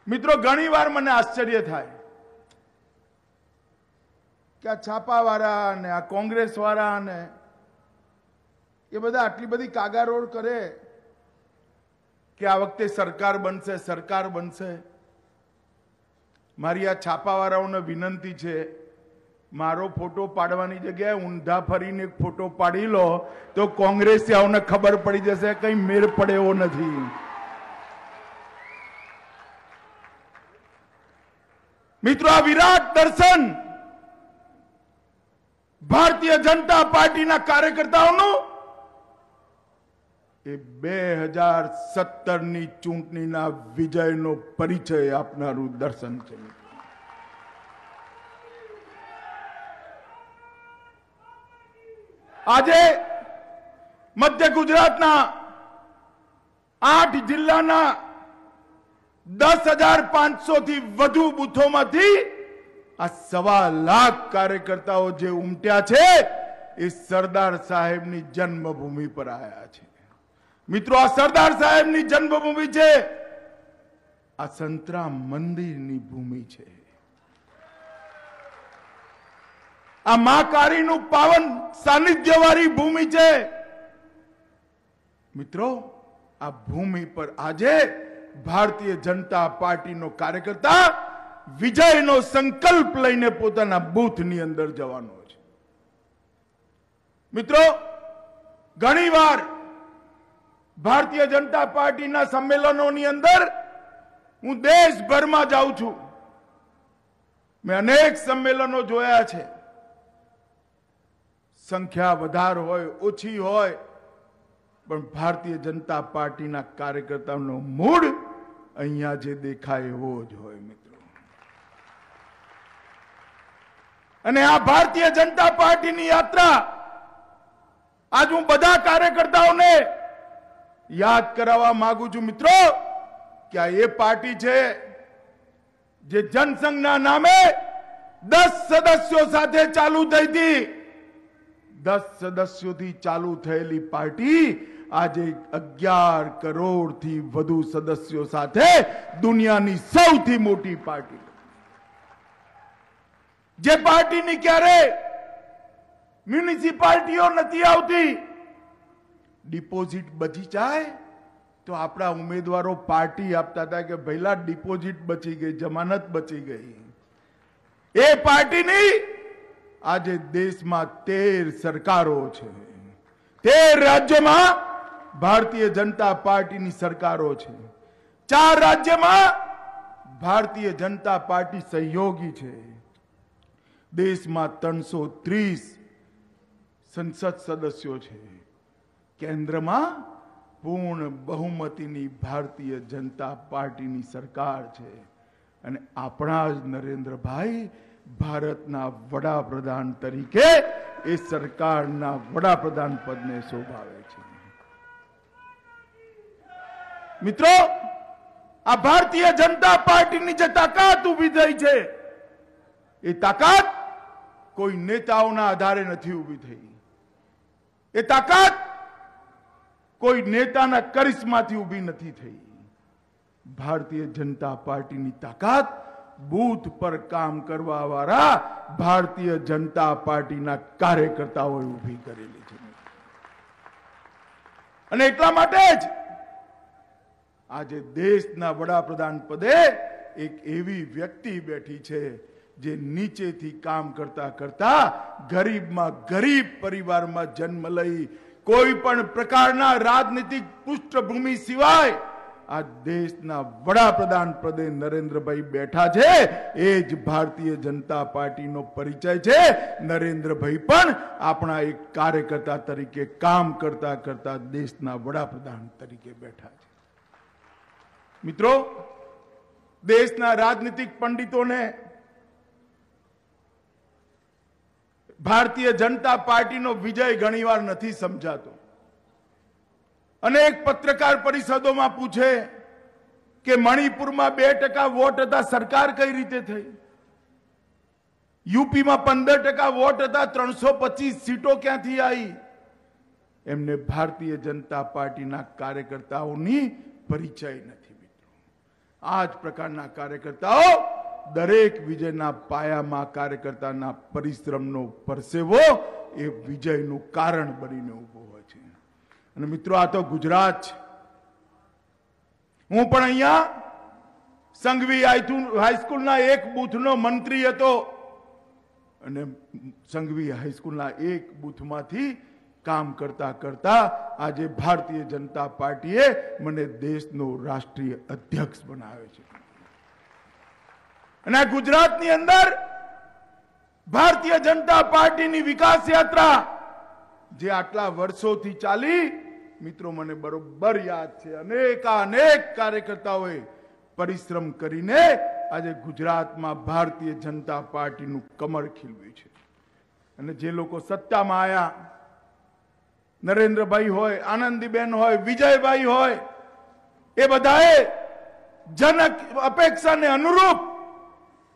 मित्रों घणी वार मने आश्चर्य थाय कि आ छापावाळा ने आ कोंग्रेस वाळा ने ये बधा आटली बधी कागारोड करे कि आ वखते सरकार बनशे। मारी आ छापावाळाओने विनंती छे, मारो फोटो पाडवानी जग्याए ऊंधा फरीने एक फोटो पाड़ी लो तो कोंग्रेसियाओने खबर पड़ी जशे कई मेळ पड़े एवो नथी। मित्रों आ विराट दर्शन भारतीय जनता पार्टी कार्यकर्ताओं ए 2017 चूंटनी विजय नो परिचय आपनारू दर्शन है। आजे मध्य गुजरात 8 जिल्लाना 10,500 थी वधु बूथों मांथी आ 1.25 लाख कार्यकर्ताओं जे उमट्या छे ए सरदार साहेबनी जन्मभूमि पर आया छे। मित्रों आ सरदार साहेबनी जन्मभूमि छे, आ संतराम मंदिरनी भूमि छे। आ मां कारीनु पावन सानिध्यवाળી भूमि छे। मित्रों आ भूमि पर आजे भारतीय जनता पार्टी नो कार्यकर्ता विजय नो संकल्प लईने पोताना बूथ नी अंदर जवानो छे। मित्रों घणी वार भारतीय जनता पार्टी ना सम्मेलनों नी अंदर हूँ देशभर में जाऊं छू। मैं अनेक सम्मेलनों जोया छे, संख्या वधार होय ओछी होय पण भारतीय जनता पार्टी ना कार्यकर्ताओं मूड अहींया जे देखाय एवो ज होय। मित्रों अने आ भारतीय जनता पार्टी नी यात्रा आज हूँ बधा कार्यकर्ताओं ने याद करावा मांगू छू। मित्रों क्या ये पार्टी छे जे जनसंघ ना नामे 10 सदस्यों साथे चालू थई थी। 10 सदस्यों थी चालू थयेली पार्टी आज 11 करोड़ थी वधु सदस्यों साथे दुनियानी सौथी मोटी पार्टी। जे पार्टी नी क्यारे म्युनिसिपालिटीओ नथी आवती, डिपोजिट बची जाए तो अपना उम्मीदवारों पार्टी आपता था कि पहला डिपोजिट बची गई, जमानत बची गई। ए पार्टी नहीं, आज देश में 13 सरकारों छे। 13 राज्यों में भारतीय जनता पार्टी नी सरकारों छे। 4 राज्य में भारतीय जनता पार्टी सहयोगी छे। देश में 330 संसद सदस्यों छे। केंद्र में पूर्ण बहुमती भारतीय जनता पार्टी नी सरकार छे अने आपणा ज नरेंद्र भाई भारतना वडाप्रधान तरीके ए सरकारना वडाप्रधान पद ने शोभावे छे। मित्रों आ भारतीय जनता पार्टी नी जे ताकत उभी थई छे ए ताकत कोई नेताओना आधारे नथी उभी थई। ए ताकत कोई नेताना करिश्माथी उभी नथी थई। भारतीय जनता पार्टी नी ताकत बूथ पर काम करवा वाला भारतीय जनता पार्टी ना कार्यकर्ताओं उभी करेली छे। अने એટલા માટે જ આજે દેશના વડાપ્રધાન પદે એક એવી વ્યક્તિ બેઠી છે જે નીચેથી કામ કરતા કરતા ગરીબમાં ગરીબ પરિવારમાં જન્મ લઈ कोई पण प्रकारना राजनीतिक पृष्ठभूमि सिवाय आ देशना वडाप्रधान पदे नरेंद्र भाई बैठा छे। As Bharatiya Janata party no परिचय छे। नरेंद्र भाई पण आपणा एक कार्यकर्ता तरीके काम करता करता देशना वडाप्रधान तरीके बैठा छे। मित्रों देशना राजनीतिक पंडितों ने भारतीय जनता पार्टी नो विजय घणीवार नथी समझातो। अनेक पत्रकार परिषदों में पूछे कि मणिपुर में 2% वोट था, सरकार कई रीते थई। यूपी में 15% वोट था, 325 सीटों क्यांथी आई। एमने भारतीय जनता पार्टी ना कार्यकर्ताओं नी परिचय नहीं। मित्रों આ જ પ્રકારના કાર્યકર્તાઓ દરેક વિજયના પાયામાં કાર્યકર્તાના પરિશ્રમનો પરસેવો એ વિજયનું કારણ બનીને ઉભો હોય છે. અને મિત્રો, આ તો ગુજરાત છે. હું પણ અહીંયા સંઘવી હાઈસ્કૂલના એક બૂથનો મંત્રી હતો અને સંઘવી હાઈસ્કૂલના એક બૂથમાંથી કામ કરતા કરતા આજે ભારતીય જનતા પાર્ટીએ મને દેશનો રાષ્ટ્રીય અધ્યક્ષ બનાવ્યો છે. અને આ ગુજરાતની અંદર ભારતીય જનતા પાર્ટીની વિકાસ યાત્રા જે આટલા વર્ષોથી ચાલી, મિત્રો મને બરોબર યાદ છે. અનેક કાર્યકર્તાઓએ પરિશ્રમ કરીને આજે ગુજરાતમાં ભારતીય જનતા પાર્ટીનું કમળ ખીલવ્યું છે. અને જે લોકો સત્તામાં આવ્યા, નરેન્દ્રભાઈ હોય, આનંદીબેન હોય, વિજયભાઈ હોય, એ બધાએ જન અપેક્ષાને અનુરૂપ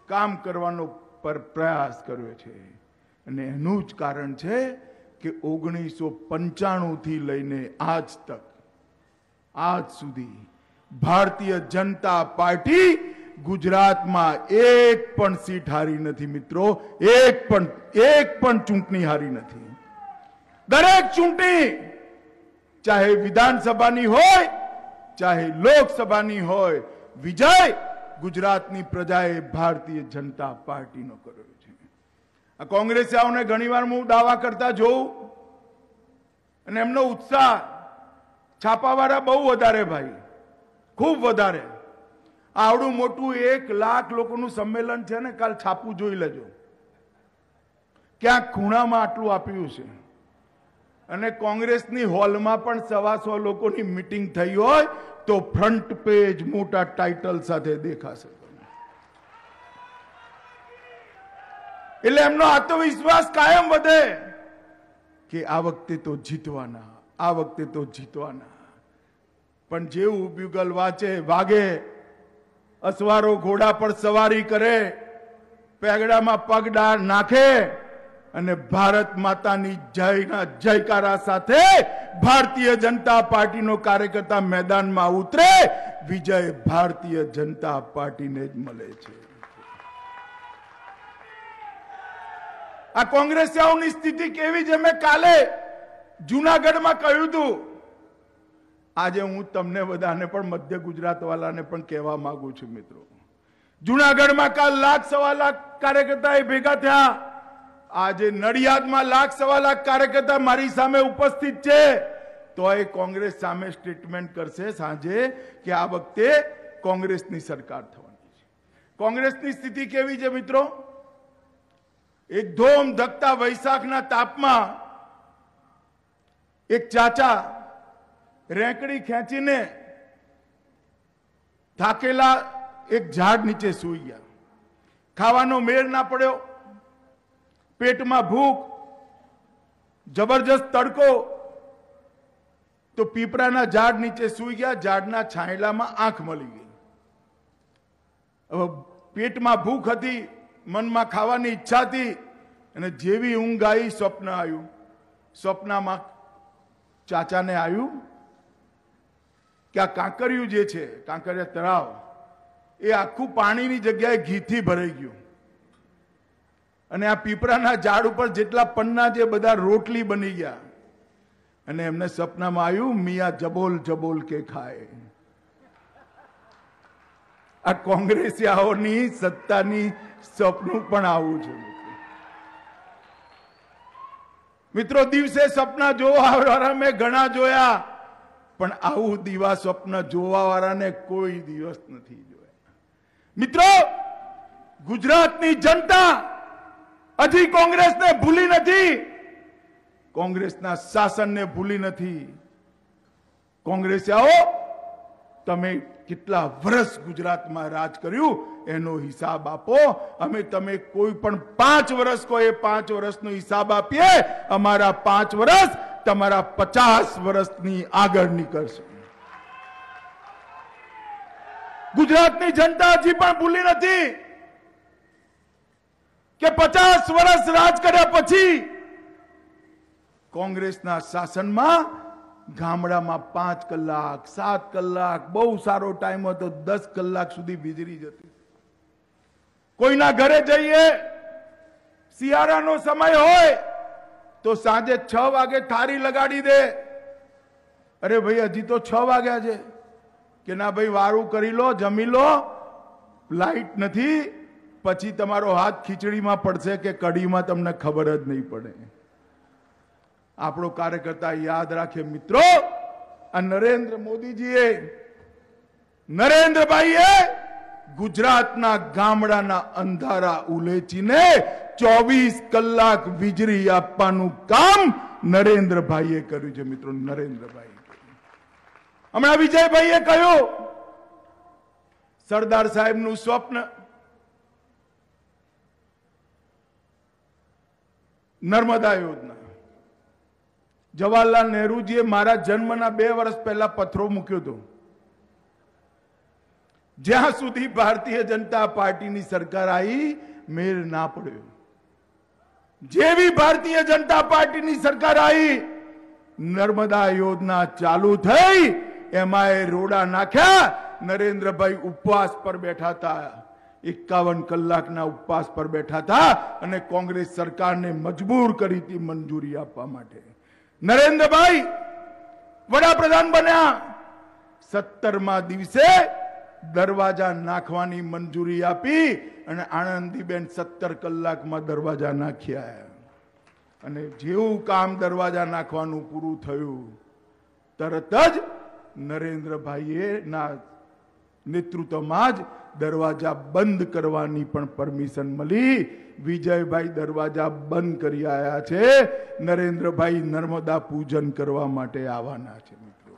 કામ કરવાનો પ્રયાસ કર્યો છે. અને એનું જ કારણ છે કે 1995 થી લઈને આજ તક, આજ સુધી ભારતીય જનતા પાર્ટી ગુજરાતમાં એક પણ સીટ હારી નથી. મિત્રો, એક પણ ચૂંટણી હારી નથી. દરેક ચૂંટણી, ચાહે વિધાનસભાની હોય, ચાહે લોકસભાની હોય, વિજય ગુજરાતની પ્રજાએ ભારતીય જનતા પાર્ટીનો કર્યો છે. આ કોંગ્રેસીઓને ઘણીવાર હું દાવા કરતા જોઉં અને એમનો ઉત્સાહ, છાપાવાળા બહુ વધારે ભાઈ, ખૂબ વધારે. આવડું મોટું 1 લાખ લોકોનું સંમેલન છે ને, કાલ છાપું જોઈ લેજો. ક્યાંક ખૂણામાં આટલું આપ્યું છે. અને કોંગ્રેસની હોલમાં પણ 125 લોકોની મીટિંગ થઈ હોય તો ફ્રન્ટ પેજ મોટા ટાઇટલ સાથે દેખાશે. એટલે એમનો આત્મવિશ્વાસ કાયમ વધે કે આ વખતે તો જીતવાના, આ વખતે તો જીતવાના. પણ જેવું બ્યુગલ વાગે, અસવારો ઘોડા પર સવારી કરે, પેગડામાં પગ નાખે અને ભારત માતાની જયના જયકારા સાથે ભારતીય જનતા પાર્ટીનો કાર્યકર્તા મેદાનમાં ઉતરે, વિજય ભારતીય જનતા પાર્ટીને જ મળે છે. આ કોંગ્રેસીઓની સ્થિતિ કેવી છે મેં કાલે જૂનાગઢમાં કહ્યું હતું. આજે હું તમને બધાને પણ મધ્ય ગુજરાત વાળાને પણ કહેવા માંગુ છું. મિત્રો, જૂનાગઢમાં કાલ 1.25 લાખ કાર્યકર્તા ભેગા થયા. આજે નડિયાદમાં 1.25 લાખ કાર્યકર્તા મારી સામે ઉપસ્થિત છે. તો એ કોંગ્રેસ સામે સ્ટેટમેન્ટ કરશે સાંજે કે આ વખતે કોંગ્રેસની સરકાર થવાની છે. કોંગ્રેસની સ્થિતિ કેવી છે મિત્રો? એક ધોમ ધકતા વૈશાખના તાપમાં એક ચાચા રેંકડી ખેંચીને થાકેલા એક ઝાડ નીચે સૂઈ ગયા. ખાવાનો મેળ ના પડ્યો, પેટમાં ભૂખ, જબરજસ્ત તડકો, તો પીપળાના ઝાડ નીચે સૂઈ ગયા. ઝાડના છાંયડામાં આંખ મળી ગઈ. હવે પેટમાં ભૂખ હતી, મનમાં ખાવાની ઈચ્છા હતી, અને જેવી ઊંઘ આવી સ્વપ્ન આવ્યું. સ્વપ્નમાં ચાચાને આવ્યું કે આ કાંકરિયું જે છે, કાંકરિયા તળાવ, એ આખું પાણીની જગ્યાએ ઘીથી ભરાઈ ગયું. અને આ પીપળાના ઝાડ ઉપર જેટલા પન્ના જે બધા રોટલી બની ગયા. અને એમને સપનામાં આવ્યું, મિયા જબોલ જબોલ કે ખાય. આ કોંગ્રેસીઓની સત્તાની સપનું પણ આવું છે. મિત્રો, દિવસે સપના જોવા વાળા મેં ઘણા જોયા, પણ આવું દીવા સ્વપ્ન જોવા વાળાને કોઈ દિવસ નથી જોયા. મિત્રો, ગુજરાતની જનતા હજી કોંગ્રેસને ભૂલી નથી, કોંગ્રેસના શાસનને ભૂલી નથી. કોંગ્રેસીઓ, તમે કેટલા વર્ષ ગુજરાતમાં રાજ કર્યું એનો હિસાબ આપો. અમે તમે કોઈ પણ 5 વર્ષ કહો, એ 5 વર્ષનો હિસાબ આપીએ. અમારા 5 વર્ષ તમારા 50 વર્ષની આગળ નીકળશે. ગુજરાતની જનતા હજી પણ ભૂલી નથી કે 50 વર્ષ રાજ કર્યા પછી કોંગ્રેસના શાસનમાં ગામડામાં 5 કલાક 7 કલાક બહુ સારો ટાઈમ હતો 10 કલાક સુધી વીજળી જતી. કોઈના ઘરે જઈએ, શિયાળાનો સમય હોય તો સાંજે 6 વાગે થાળી લગાડી દે. અરે ભાઈ હજી તો 6 વાગ્યા છે. કે ના ભાઈ વારું કરી લો, જમી લો, લાઈટ નથી, પછી તમારો હાથ ખીચડીમાં પડશે કે કઢીમાં તમને ખબર જ નહીં પડે. આપણો કાર્યકર્તા યાદ રાખે મિત્રો, આ નરેન્દ્ર મોદીજીએ, નરેન્દ્રભાઈએ ગુજરાતના ગામડાના અંધારા ઉલેચીને 24 કલાક વીજળી આપવાનું કામ નરેન્દ્રભાઈએ કર્યું છે મિત્રો. નરેન્દ્રભાઈ હમણાં વિજયભાઈએ કહ્યું સરદાર સાહેબનું સ્વપ્ન નર્મદા યોજના. જવાહરલાલ નહેરુજીએ મારા જન્મના 2 વર્ષ પહેલા પથરો મૂક્યો હતો. જ્યાં સુધી ભારતીય જનતા પાર્ટીની સરકાર આવી મેર ના પડ્યો. જેવી ભારતીય જનતા પાર્ટીની સરકાર આવી નર્મદા યોજના ચાલુ થઈ, એમાં રોડા નાખ્યા. નરેન્દ્રભાઈ ઉપવાસ પર બેઠા હતા, 51 કલાકના ઉપવાસ પર બેઠા હતા અને કોંગ્રેસ સરકારને મજબૂર કરી હતી મંજૂરી આપવા માટે. નરેન્દ્રભાઈ વડાપ્રધાન બન્યા, 17મા દિવસે દરવાજા નાખવાની મંજૂરી આપી અને આનંદીબેન 17 કલાકમાં દરવાજા નાખ્યા. અને જેવું કામ દરવાજા નાખવાનું પૂરું થયું તરત જ નરેન્દ્રભાઈએ ના નેતૃત્વમાં જ દરવાજા બંધ કરવાની પણ પરમિશન મળી. વિજયભાઈ દરવાજા બંધ કરી આવ્યા છે. નરેન્દ્રભાઈ નર્મદા પૂજન કરવા માટે આવવાના છે મિત્રો.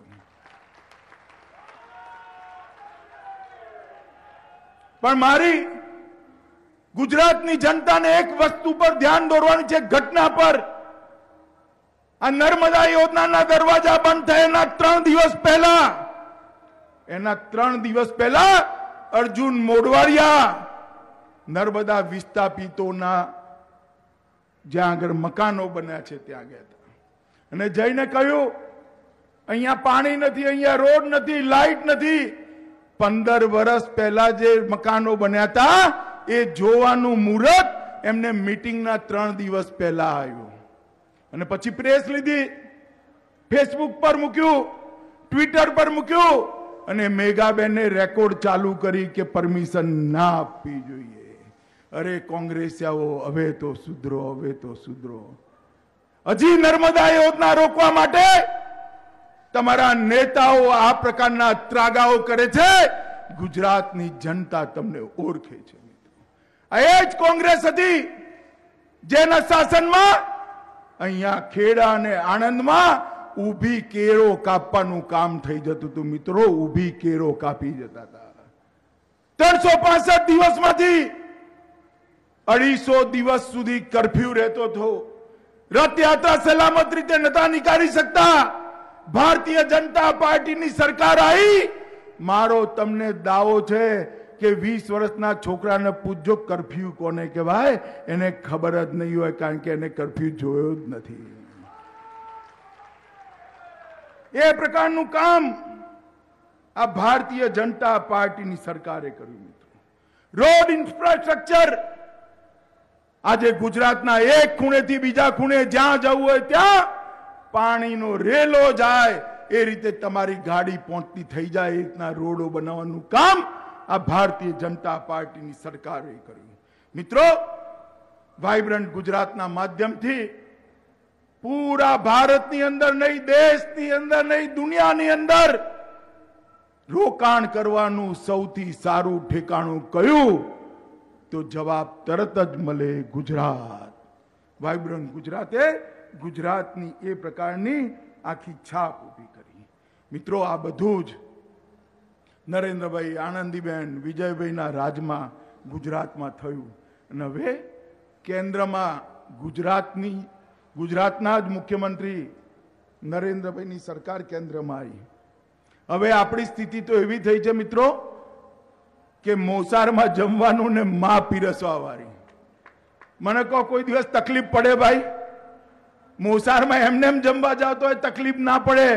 પણ મારી ગુજરાતની જનતાને એક વસ્તુ પર ધ્યાન દોરવાની છે, ઘટના પર. આ નર્મદા યોજનાના દરવાજા બંધ થયાના 3 દિવસ પહેલા, એના 3 દિવસ પહેલા અર્જુન મોઢવાડિયા નર્મદા વિસ્થાપિતોના જ્યાં આગળ મકાનો બન્યા છે ત્યાં ગયા હતા અને જઈને કહ્યું અહીંયા પાણી નથી, અહીંયા રોડ નથી, લાઈટ નથી. 15 વર્ષ પહેલા જે મકાનો બન્યા હતા એ જોવાનું મુહૂર્ત એમને મીટિંગના 3 દિવસ પહેલા આવ્યું અને પછી પ્રેસ લીધી, ફેસબુક પર મૂક્યું, ટ્વિટર પર મૂક્યું અને મેઘાબેને રેકોર્ડ ચાલુ કરી કે પરમિશન ના આપવી જોઈએ. અરે કોંગ્રેસિયાઓ, હવે તો સુધરો, હવે તો સુધરો. હજી નર્મદા યોજના રોકવા માટે તમારા નેતાઓ આ પ્રકારના ત્રાગાઓ કરે છે. ગુજરાતની જનતા તમને ઓળખે છે. આ એ જ કોંગ્રેસ હતી જેના શાસનમાં અહીંયા ખેડા અને આણંદમાં ઊભી કેરો કાપવાનું કામ થઈ જતું હતું મિત્રો. ઊભી કેરો કાપી જતા હતા. 365 દિવસમાંથી 250 દિવસ સુધી કર્ફ્યુ રહેતો હતો. રથયાત્રા સલામત રીતે નતા નીકાળી શકતા. ભારતીય જનતા પાર્ટીની સરકાર આવી. મારો તમને દાવો છે કે 20 વર્ષના છોકરાને પૂછજો કર્ફ્યુ કોને કહેવાય, એને ખબર જ નહીં હોય, કારણ કે એને કર્ફ્યુ જોયો જ નથી. એ પ્રકારનું કામ આ ભારતીય જનતા પાર્ટીની સરકારે કર્યું મિત્રો. રોડ ઇન્ફ્રાસ્ટ્રક્ચર આજે ગુજરાતના એક ખૂણેથી બીજા ખૂણે જ્યાં જવું હોય ત્યાં પાણીનો રેલો જાય એ રીતે તમારી ગાડી પહોંચતી થઈ જાય એ રીતના રોડો બનાવવાનું કામ આ ભારતીય જનતા પાર્ટીની સરકારે કર્યું. મિત્રો, વાઇબ્રન્ટ ગુજરાતના માધ્યમથી પૂરા ભારતની અંદર નહીં, દેશની અંદર નહીં, દુનિયાની અંદર રોકાણ કરવાનું સૌથી સારું ઠેકાણું કયું તો જવાબ તરત જ મળે, ગુજરાત. વાઇબ્રન્ટ ગુજરાતે ગુજરાતની એ પ્રકારની આખી છાપ ઊભી કરી. મિત્રો, આ બધું જ નરેન્દ્રભાઈ, આનંદીબેન, વિજયભાઈના રાજમાં ગુજરાતમાં થયું અને હવે કેન્દ્રમાં ગુજરાતના જ મુખ્યમંત્રી નરેન્દ્રભાઈની સરકાર કેન્દ્રમાં આવી. હવે આપણી સ્થિતિ તો એવી થઈ છે મિત્રો કે મોસારમાં જમવાનું ને માં પીરસવા વાળી. મને કહો કોઈ દિવસ તકલીફ પડે ભાઈ? મોસારમાં એમને એમ જમવા જાવ તો તકલીફ ના પડે.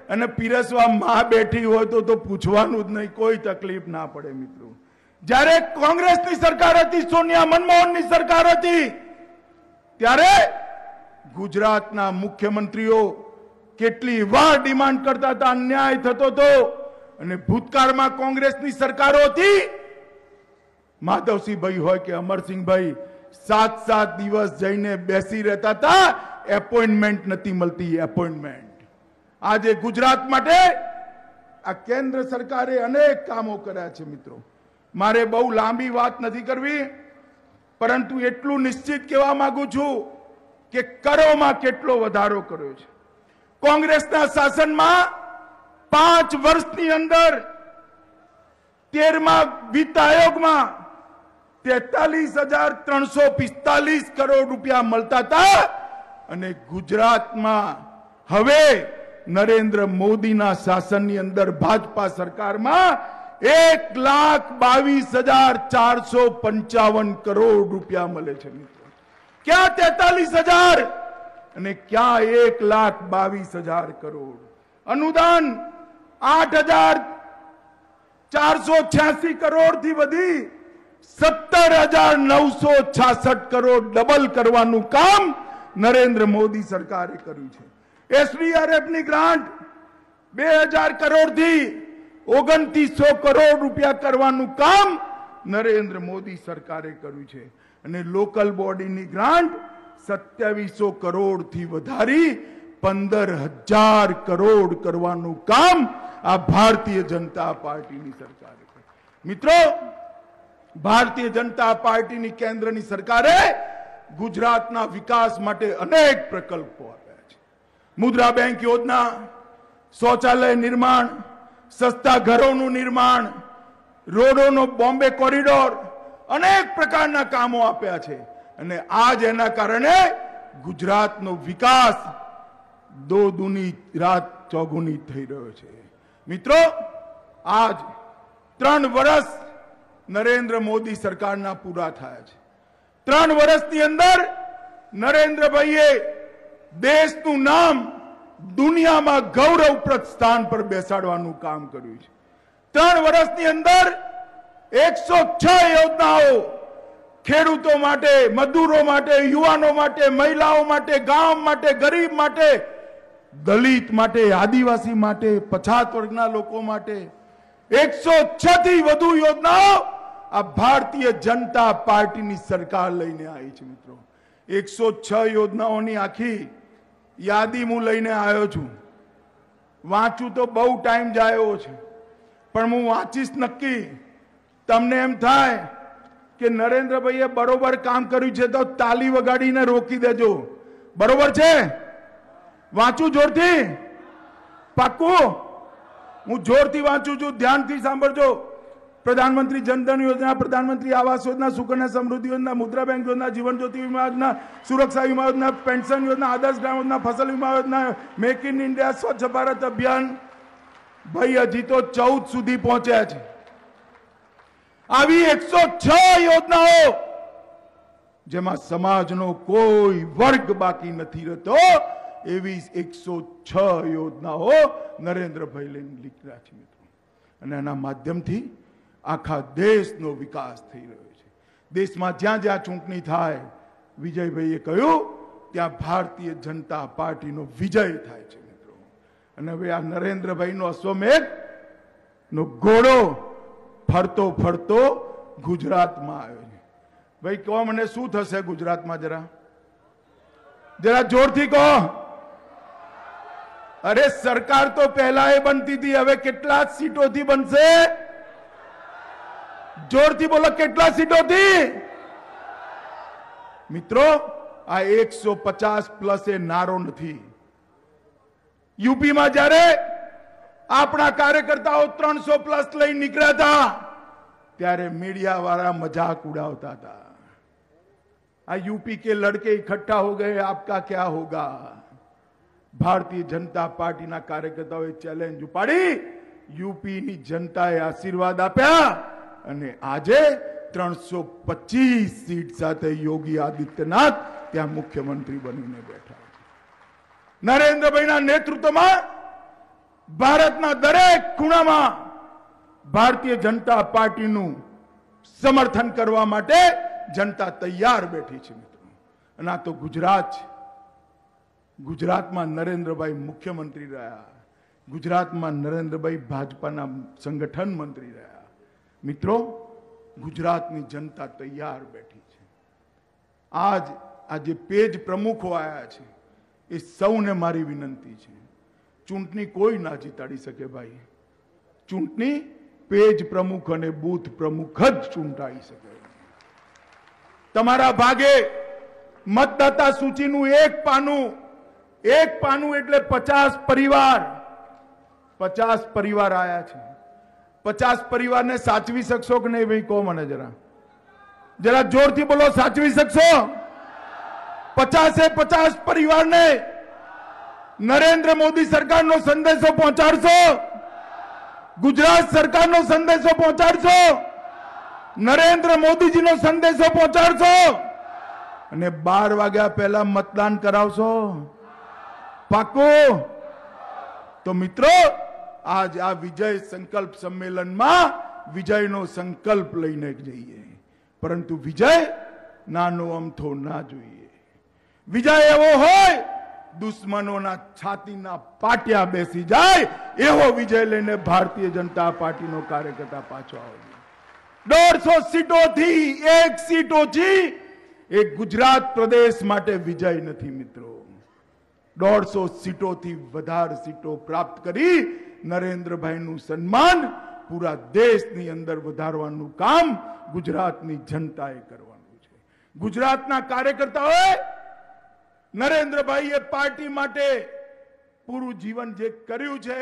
અને પીરસવા માં બેઠી હોય તો પૂછવાનું જ નહીં, કોઈ તકલીફ ના પડે મિત્રો. જ્યારે કોંગ્રેસની સરકાર હતી, સોનિયા મનમોહનની સરકાર હતી, ત્યારે ગુજરાતના મુખ્યમંત્રીઓ કેટલી વાર ડિમાન્ડ કરતા હતા, અન્યાય થતો હતો. અને ભૂતકાળમાં કોંગ્રેસની સરકારો હતી, માધવસિંહભાઈ હોય કે અમરસિંહભાઈ, 7-7 દિવસ જઈને બેસી રહેતા હતા, એપોઇન્ટમેન્ટ નથી મળતી, એપોઇન્ટમેન્ટ. આજે ગુજરાત માટે આ કેન્દ્ર સરકારે અનેક કામો કર્યા છે મિત્રો. મારે બહુ લાંબી વાત નથી કરવી, પરંતુ એટલું નિશ્ચિત કહેવા માંગુ છું કે કરોમાં કેટલો વધારો કર્યો છે. કોંગ્રેસના શાસનમાં 5 વર્ષની અંદર 13મા વિત્ત આયોગમાં 43,345 કરોડ રૂપિયા મળતા હતા, અને ગુજરાતમાં હવે નરેન્દ્ર મોદીના શાસનની અંદર ભાજપા સરકારમાં 1,22,455 કરોડ રૂપિયા મળે છે મિત્રો. ક્યાં 43,000 અને ક્યાં 1,22,000 કરોડ. અનુદાન 8,486 કરોડ થી વધી 17,966 કરોડ ડબલ કરવાનું કામ નરેન્દ્ર મોદી સરકારે કર્યું છે. એસડીઆરએફ ની ગ્રાન્ટ 2,000 કરોડ થી 2,900 કરોડ રૂપિયા કરવાનું કામ નરેન્દ્ર મોદી સરકારે કર્યું છે. અને લોકલ બોડીની ગ્રાન્ટ 2700 કરોડ થી વધારી 15,000 કરોડ કરવાનું કામ આ ભારતીય જનતા પાર્ટીની સરકારે કર્યું. મિત્રો, ભારતીય જનતા પાર્ટીની કેન્દ્રની સરકારે ગુજરાતના વિકાસ માટે અનેક પ્રકલ્પો આપ્યા છે. મુદ્રા બેંક યોજના, શૌચાલય નિર્માણ, સસ્તા ઘરોનું નિર્માણ, રોડોનો બોમ્બે કોરિડોર, અનેક પ્રકારના કામો આપ્યા છે. અને આજ એના કારણે ગુજરાતનો વિકાસ દોદુની રાત ચોગુની થઈ રહ્યો છે. મિત્રો, આજ 3 વર્ષ નરેન્દ્ર મોદી સરકારના પૂરા થયા છે. 3 વર્ષની અંદર નરેન્દ્રભાઈએ દેશનું નામ દુનિયામાં ગૌરવપ્રદ સ્થાન પર બેસાડવાનું કામ કર્યું છે. 3 વર્ષની અંદર 106 યોજનાઓ ખેડૂતો માટે, મજૂરો માટે, યુવાનો માટે, મહિલાઓ માટે, ગામ માટે, ગરીબ માટે, દલિત માટે, આદિવાસી માટે, પછાત વર્ગના લોકો માટે 106 થી વધુ યોજનાઓ આ ભારતીય જનતા પાર્ટીની સરકાર લઈને આવી છે મિત્રો. 106 યોજનાઓની આખી યાદી હું લઈને આવ્યો છું. વાંચું તો બહુ ટાઈમ જાયો છે, પણ હું વાંચીશ નક્કી. તમને એમ થાય કે નરેન્દ્રભાઈએ બરોબર કામ કર્યું છે તો તાલી વગાડીને રોકી દેજો. બરોબર છે? વાંચું જોરથી? પાક્કું? હું જોરથી વાંચું છું, ધ્યાનથી સાંભળજો. प्रधानमंत्री जनधन योजना, प्रधानमंत्री आवास योजना, सुकन्या समृद्धि योजना, मुद्रा बैंक योजना, जीवन ज्योति बीमा योजना, सुरक्षा बीमा योजना, पेंशन योजना, आदर्श ग्राम योजना, फसल बीमा योजना, मेक इन इंडिया, स्वच्छ भारत अभियान. भाई हजी तो 14 સુધી પહોંચ્યા છે. આવી 106 યોજનાઓ જેમાં સમાજનો કોઈ વર્ગ બાકી નથી રહેતો, એવી 106 યોજનાઓ નરેન્દ્રભાઈ લઈને નીકળ્યા છે મિત્રો. અને આના માધ્યમથી આખા દેશનો વિકાસ થઈ રહ્યો છે. દેશમાં જ્યાં જ્યાં ચૂંટણી થાય, વિજયભાઈએ કહ્યું ત્યાં ભારતીય જનતા પાર્ટીનો વિજય થાય છે મિત્રો. અને હવે આ નરેન્દ્રભાઈનો અશ્વમેઘ નો ઘોડો ફરતો ફરતો ગુજરાતમાં આવ્યો છે. ભાઈ કહો મને શું થશે ગુજરાતમાં? જરા જોરથી કહો. અરે સરકાર તો પહેલા એ બનતી હતી, હવે કેટલા સીટોથી બનશે? જોરથી બોલો, કેટલા સીટોથી? મિત્રો, આ 150 પ્લસ એ નારો નથી. યુપીમાં જ્યારે આપણા કાર્યકર્તાઓ 300 પ્લસ લઈને નીકળ્યા હતા, ત્યારે મીડિયા વાળા મજાક ઉડાવતા હતા. આ यूपी के लड़के इकट्ठा हो गए, आपका क्या होगा? भारतीय जनता पार्टीના કાર્યકર્તાઓએ ચેલેન્જ ઉપાડી, યુપીની જનતાએ આશીર્વાદ આપ્યા અને આજે 325 સીટ સાથે યોગી આદિત્યનાથ ત્યાં મુખ્યમંત્રી બનીને બેઠા. નરેન્દ્રભાઈના નેતૃત્વમાં ભારતના દરેક ખૂણામાં ભારતીય જનતા પાર્ટીનું સમર્થન કરવા માટે જનતા તૈયાર બેઠી છે મિત્રો. અને આ તો ગુજરાત છે. ગુજરાતમાં નરેન્દ્રભાઈ મુખ્યમંત્રી રહ્યા, ગુજરાતમાં નરેન્દ્રભાઈ ભાજપાના સંગઠન મંત્રી રહ્યા. મિત્રો, ગુજરાતની જનતા તૈયાર બેઠી છે. આજે પેજ પ્રમુખો આવ્યા છે, એ સૌને મારી વિનંતી છે, ચૂંટણી કોઈ ના જીતાડી શકે ભાઈ. ચૂંટણી પેજ પ્રમુખ અને બૂથ પ્રમુખ જ ચૂંટાઈ શકે. તમારા ભાગે મતદાતા સૂચિનું એક પાનું એટલે 50 પરિવાર. 50 પરિવાર આયા છે. 50 પરિવારને સાચવી શકશો કે નહીં ભાઈ? કહો મને જરા જોરથી બોલો, સાચવી શકશો? 50 પરિવારને નરેન્દ્ર મોદી સરકારનો સંદેશો પહોંચાડશો? ગુજરાત સરકારનો સંદેશો પહોંચાડશો? નરેન્દ્ર મોદીજીનો સંદેશો પહોંચાડશો? અને 12 વાગ્યા પહેલા મતદાન કરાવશો? પાક્કું? તો મિત્રો, આજ આ વિજય સંકલ્પ સંમેલનમાં વિજયનો સંકલ્પ લઈને જઈએ, પરંતુ વિજય નાનો અમથો ના જોઈએ. વિજય એવો હોય દુશ્મનોના છાતીના પાટિયા બેસી જાય એવો વિજય લઈને ભારતીય જનતા પાર્ટીનો કાર્યકર્તા પાછો આવે. 150 સીટોથી, 1 સીટોથી એ ગુજરાત પ્રદેશ માટે વિજય નથી મિત્રો. 150 સીટોથી વધારે સીટો પ્રાપ્ત કરી નરેન્દ્રભાઈનું સન્માન પૂરા દેશની અંદર વધારવાનું કામ ગુજરાતની જનતાએ કરવાનું છે. ગુજરાતના કાર્યકર્તાઓએ નરેન્દ્રભાઈએ પાર્ટી માટે પૂરું જીવન જે કર્યું છે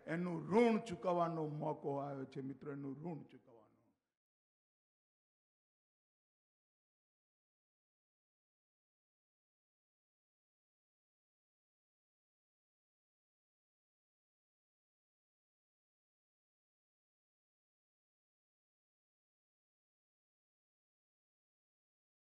એનું ઋણ ચૂકવવાનો મોકો આવ્યો છે મિત્રો. એનું ઋણ ચૂકવવાનું.